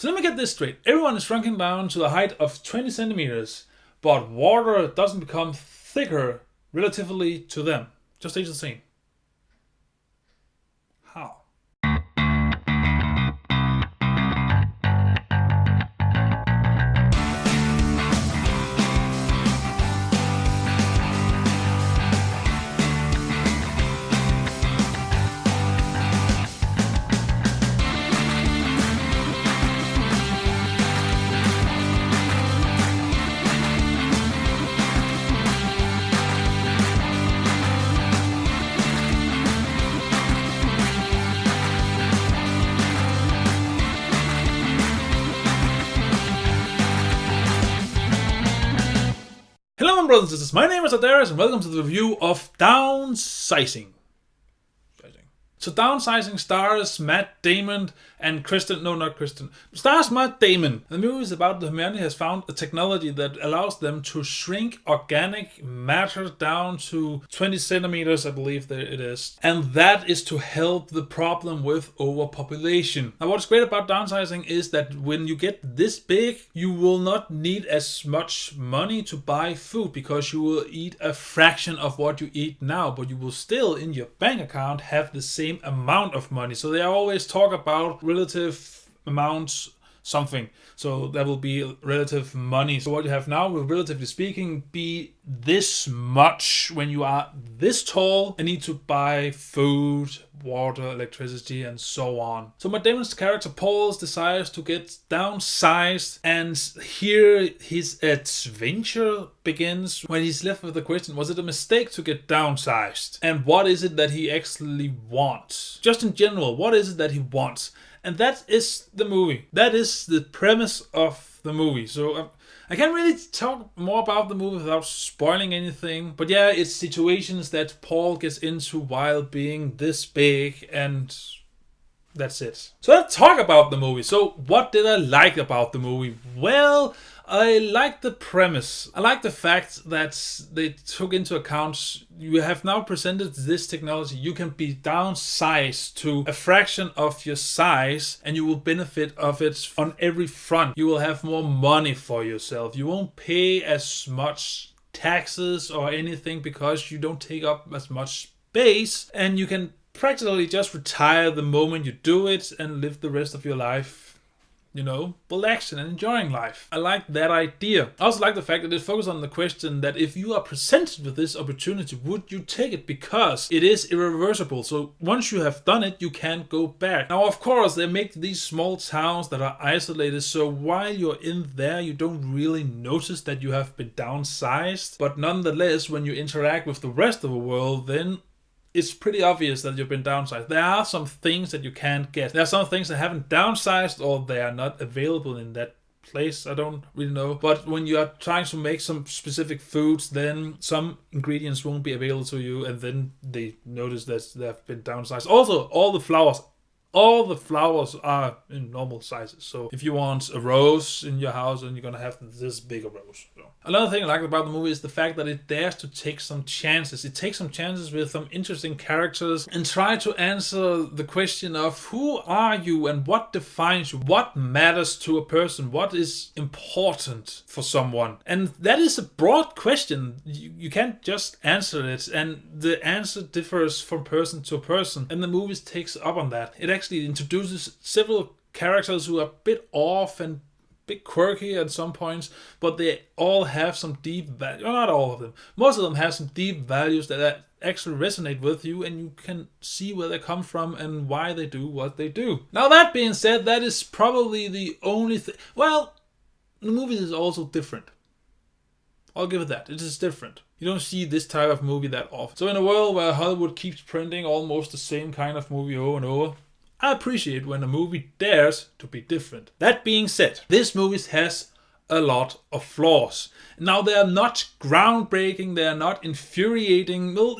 So let me get this straight. Everyone is shrunken down to the height of 20 centimeters, but water doesn't become thicker relatively to them. Just stays the same. How? Hello my brothers and sisters, my name is Daidarius and welcome to the review of Downsizing. So Downsizing stars Matt Damon and stars Matt Damon. The movie is about the humanity has found a technology that allows them to shrink organic matter down to 20 centimeters, I believe that it is. And that is to help the problem with overpopulation. Now what's great about downsizing is that when you get this big, you will not need as much money to buy food because you will eat a fraction of what you eat now, but you will still in your bank account have the same amount of money. So they always talk about relative amounts something. So that will be relative money. So what you have now will, relatively speaking, be this much when you are this tall and need to buy food, water, electricity, and so on. So Matt Damon's character Paul desires to get downsized, and here his adventure begins when he's left with the question, was it a mistake to get downsized? And what is it that he actually wants? Just in general, what is it that he wants? And that is the movie. That is the premise of the movie. So I can't really talk more about the movie without spoiling anything. But yeah, it's situations that Paul gets into while being this big, and that's it. So let's talk about the movie. So what did I like about the movie? Well, I like the premise. I like the fact that they took into account you have now presented this technology. You can be downsized to a fraction of your size and you will benefit of it on every front. You will have more money for yourself. You won't pay as much taxes or anything because you don't take up as much space, and you can practically just retire the moment you do it and live the rest of your life, you know, relaxing and enjoying life. I like that idea. I also like the fact that it focuses on the question that if you are presented with this opportunity, would you take it? Because it is irreversible. So once you have done it, you can't go back. Now, of course, they make these small towns that are isolated. So while you're in there, you don't really notice that you have been downsized. But nonetheless, when you interact with the rest of the world, then it's pretty obvious that you've been downsized. There are some things that you can't get. There are some things that haven't downsized or they are not available in that place. I don't really know. But when you are trying to make some specific foods, then some ingredients won't be available to you, and then they notice that they have been downsized. Also, all the flowers are in normal sizes. So if you want a rose in your house, then you're gonna have this big a rose. So another thing I like about the movie is the fact that it dares to take some chances. It takes some chances with some interesting characters and try to answer the question of who are you and what defines you? What matters to a person? What is important for someone? And that is a broad question. You can't just answer it, and the answer differs from person to person. And the movie takes up on that. It actually introduces several characters who are a bit off and bit quirky at some points, but they all have some deep values. Not all of them. Most of them have some deep values that actually resonate with you, and you can see where they come from and why they do what they do. Now that being said, that is probably the only thing. Well, the movie is also different. I'll give it that. It is different. You don't see this type of movie that often. So in a world where Hollywood keeps printing almost the same kind of movie over and over, I appreciate when a movie dares to be different. That being said, this movie has a lot of flaws. Now, they are not groundbreaking, they are not infuriating. Well,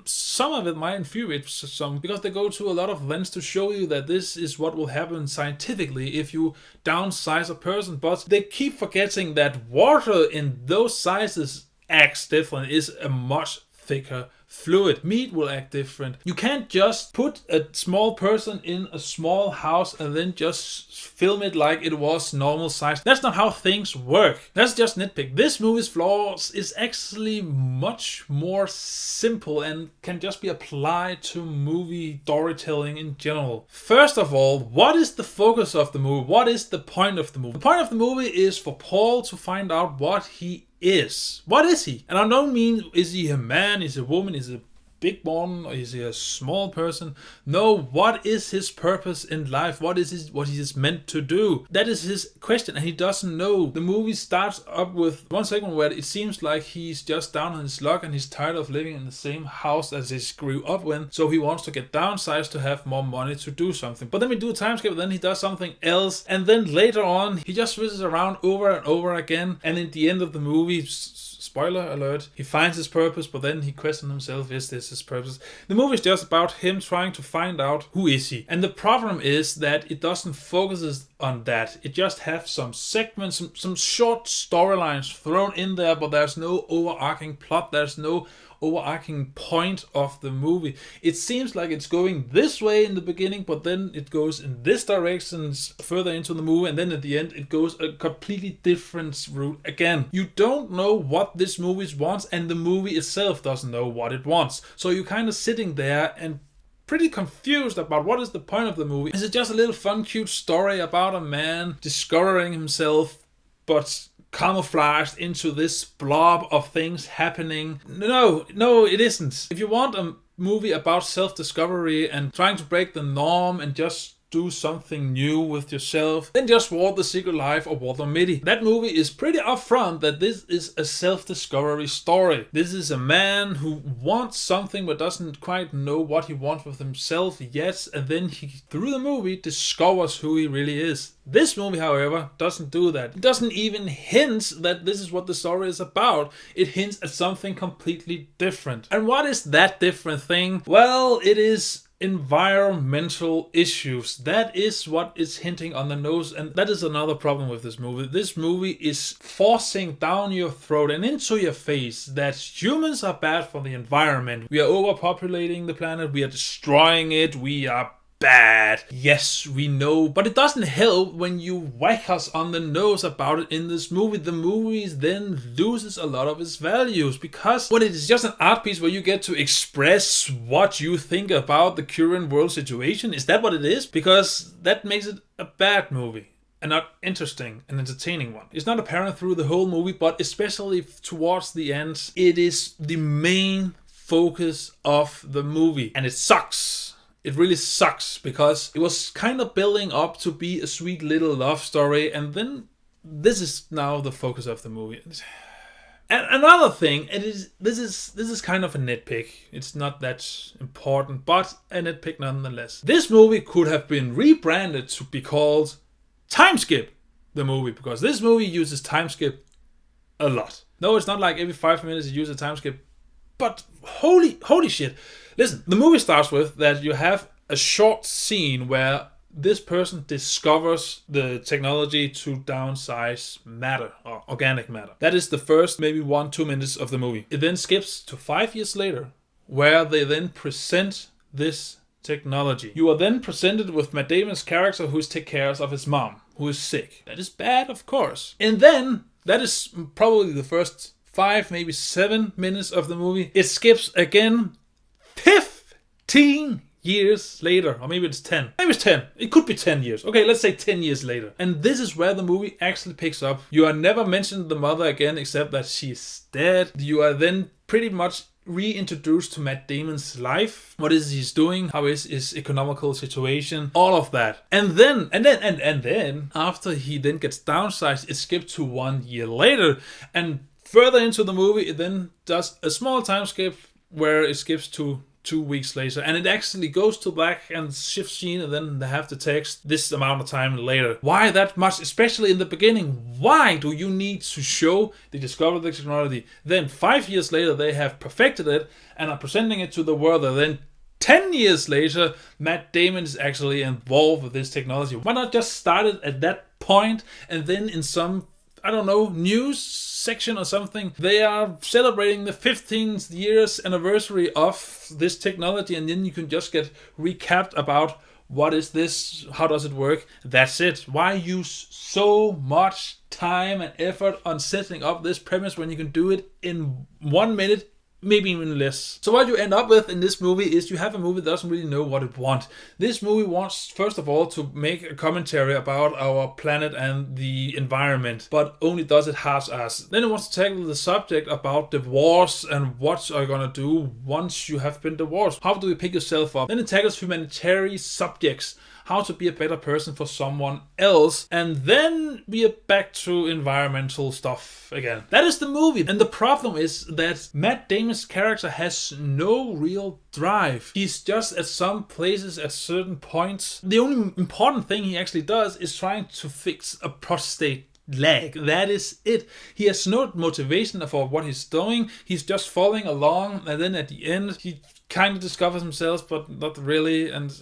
some of it might infuriate some because they go to a lot of lengths to show you that this is what will happen scientifically if you downsize a person. But they keep forgetting that water in those sizes acts different, is a much thicker fluid. Meat will act different. You can't just put a small person in a small house and then just film it like it was normal size. That's not how things work. That's just nitpick. This movie's flaws is actually much more simple and can just be applied to movie storytelling in general. First of all, what is the focus of the movie? What is the point of the movie? The point of the movie is for Paul to find out what he is. What is he? And I don't mean, is he a man, is he a woman, is he a big one, or is he a small person? No, what is his purpose in life? What he is meant to do? That is his question, and he doesn't know. The movie starts up with one segment where it seems like he's just down on his luck and he's tired of living in the same house as he grew up in, so he wants to get downsized to have more money to do something. But then we do a time skip, then he does something else, and then later on he just visits around over and over again, and in the end of the movie, spoiler alert, he finds his purpose, but then he questions himself, is this his purpose? The movie is just about him trying to find out who is he. And the problem is that it doesn't focus on that. It just has some segments, some short storylines thrown in there, but there's no overarching plot, there's no overarching point of the movie. It seems like it's going this way in the beginning, but then it goes in this direction further into the movie, and then at the end it goes a completely different route again. You don't know what this movie wants, and the movie itself doesn't know what it wants. So you're kind of sitting there and pretty confused about what is the point of the movie. Is it just a little fun, cute story about a man discovering himself, but camouflaged into this blob of things happening? No, it isn't. If you want a movie about self-discovery and trying to break the norm and just do something new with yourself, then just watch The Secret Life of Walter Mitty. That movie is pretty upfront that this is a self-discovery story. This is a man who wants something but doesn't quite know what he wants with himself yet, and then he, through the movie, discovers who he really is. This movie, however, doesn't do that. It doesn't even hint that this is what the story is about. It hints at something completely different. And what is that different thing? Well, it is environmental issues. That is what is hinting on the nose, and that is another problem with this movie. This movie is forcing down your throat and into your face that humans are bad for the environment. We are overpopulating the planet, we are destroying it, we are bad. Yes, we know, but it doesn't help when you whack us on the nose about it in this movie. The movie then loses a lot of its values because, well, it is just an art piece where you get to express what you think about the current world situation. Is that what it is? Because that makes it a bad movie and not interesting and entertaining one. It's not apparent through the whole movie, but especially towards the end, it is the main focus of the movie, and it sucks. It really sucks because it was kind of building up to be a sweet little love story, and then this is now the focus of the movie. And another thing, this is kind of a nitpick. It's not that important, but a nitpick nonetheless. This movie could have been rebranded to be called Time Skip, the movie, because this movie uses time skip a lot. No, it's not like every 5 minutes you use a time skip, but holy shit. Listen, the movie starts with that you have a short scene where this person discovers the technology to downsize matter, or organic matter. That is the first maybe 1-2 minutes of the movie. It then skips to 5 years later, where they then present this technology. You are then presented with Matt Damon's character who takes care of his mom, who is sick. That is bad, of course. And then, that is probably the first 5, maybe 7 minutes of the movie. It skips again 15 years later, or maybe it's 10. Maybe it's 10. It could be 10 years. Okay, let's say 10 years later. And this is where the movie actually picks up. You are never mentioned the mother again, except that she's dead. You are then pretty much reintroduced to Matt Damon's life. What is he's doing? How is his economical situation? All of that. And then, after he then gets downsized, it skipped to 1 year later. And further into the movie, it then does a small time skip where it skips to 2 weeks later, and it actually goes to black and shifts scene, and then they have to text this amount of time later. Why that much, especially in the beginning? Why do you need to show they discovered the technology, then 5 years later they have perfected it and are presenting it to the world, and then 10 years later Matt Damon is actually involved with this technology? Why not just start it at that point, and then in some I don't know, news section or something. They are celebrating the 15th years anniversary of this technology, and then you can just get recapped about what is this, how does it work. That's it. Why use so much time and effort on setting up this premise when you can do it in 1 minute, maybe even less? So what you end up with in this movie is you have a movie that doesn't really know what it wants. This movie wants, first of all, to make a commentary about our planet and the environment, but only does it half-assed. Then it wants to tackle the subject about divorce and what are you gonna do once you have been divorced. How do you pick yourself up? Then it tackles humanitarian subjects, how to be a better person for someone else, and then we are back to environmental stuff again. That is the movie. And the problem is that Matt Damon's character has no real drive. He's just at some places at certain points. The only important thing he actually does is trying to fix a prostate leg. That is it. He has no motivation for what he's doing. He's just following along, and then at the end he kind of discovers himself, but not really. And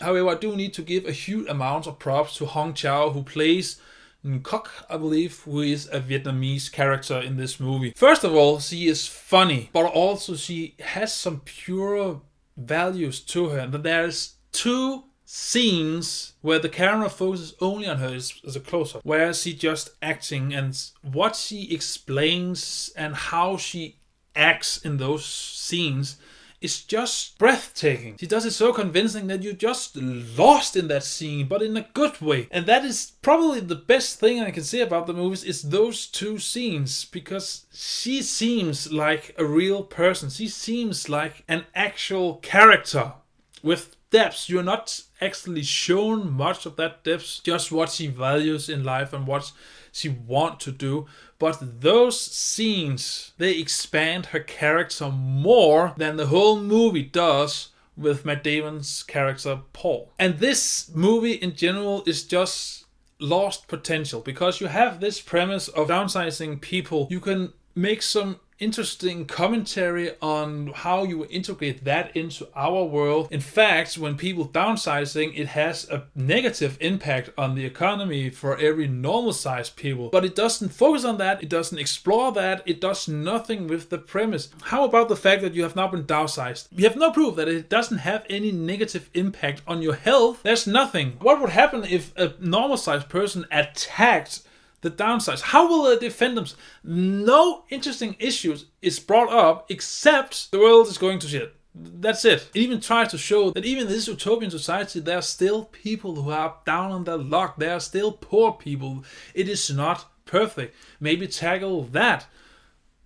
however, I do need to give a huge amount of props to Hong Chow, who plays Ngoc, I believe, who is a Vietnamese character in this movie. First of all, she is funny, but also she has some pure values to her. And there's 2 scenes where the camera focuses only on her as a close-up, where she just acting, and what she explains and how she acts in those scenes is just breathtaking. She does it so convincing that you're just lost in that scene, but in a good way. And that is probably the best thing I can say about the movies, is those 2 scenes, because she seems like a real person. She seems like an actual character with depth. You're not actually shown much of that depth, just what she values in life and what she wants to do. But those scenes, they expand her character more than the whole movie does with Matt Damon's character Paul. And this movie in general is just lost potential, because you have this premise of downsizing people. You can make some interesting commentary on how you integrate that into our world. In fact, when people downsizing, it has a negative impact on the economy for every normal sized people. But it doesn't focus on that, it doesn't explore that, it does nothing with the premise. How about the fact that you have now been downsized? You have no proof that it doesn't have any negative impact on your health. There's nothing. What would happen if a normal sized person attacked the downsides? How will they defend themselves? No interesting issues is brought up, except the world is going to shit. That's it. It even tries to show that even in this utopian society, there are still people who are down on their luck. There are still poor people. It is not perfect. Maybe tackle that.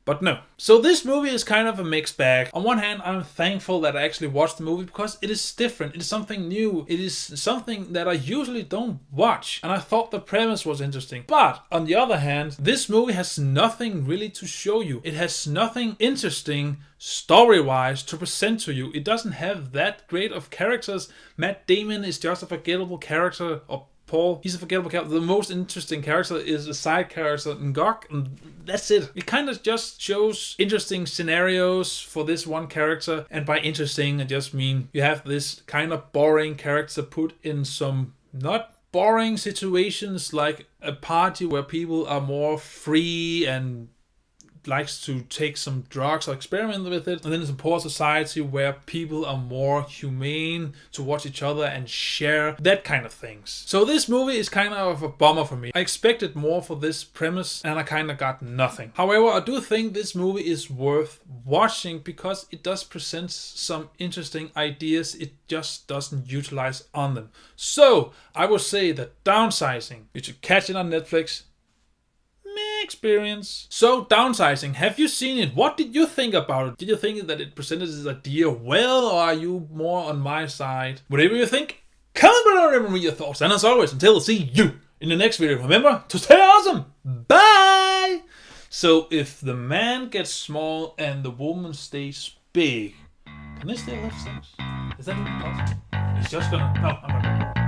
But no. So this movie is kind of a mixed bag. On one hand, I'm thankful that I actually watched the movie, because it is different. It is something new. It is something that I usually don't watch. And I thought the premise was interesting. But on the other hand, this movie has nothing really to show you. It has nothing interesting story-wise to present to you. It doesn't have that great of characters. Matt Damon is just a forgettable character, or Paul, he's a forgettable character. The most interesting character is a side character, Ngoc, and that's it. It kind of just shows interesting scenarios for this one character, and by interesting, I just mean you have this kind of boring character put in some not boring situations, like a party where people are more free and likes to take some drugs or experiment with it, and then there's a poor society where people are more humane towards each other and share that kind of things. So this movie is kind of a bummer for me. I expected more for this premise, and I kind of got nothing. However, I do think this movie is worth watching, because it does present some interesting ideas. It just doesn't utilize on them. So I would say that Downsizing, you should catch it on Netflix. Experience. So Downsizing, have you seen it? What did you think about it? Did you think that it presented this idea well, or are you more on my side? Whatever you think, comment below and remember your thoughts. And as always, until I see you in the next video, remember to stay awesome. Bye! So if the man gets small and the woman stays big, can they still have sex? Is that even possible? It's just gonna... No, I'm not.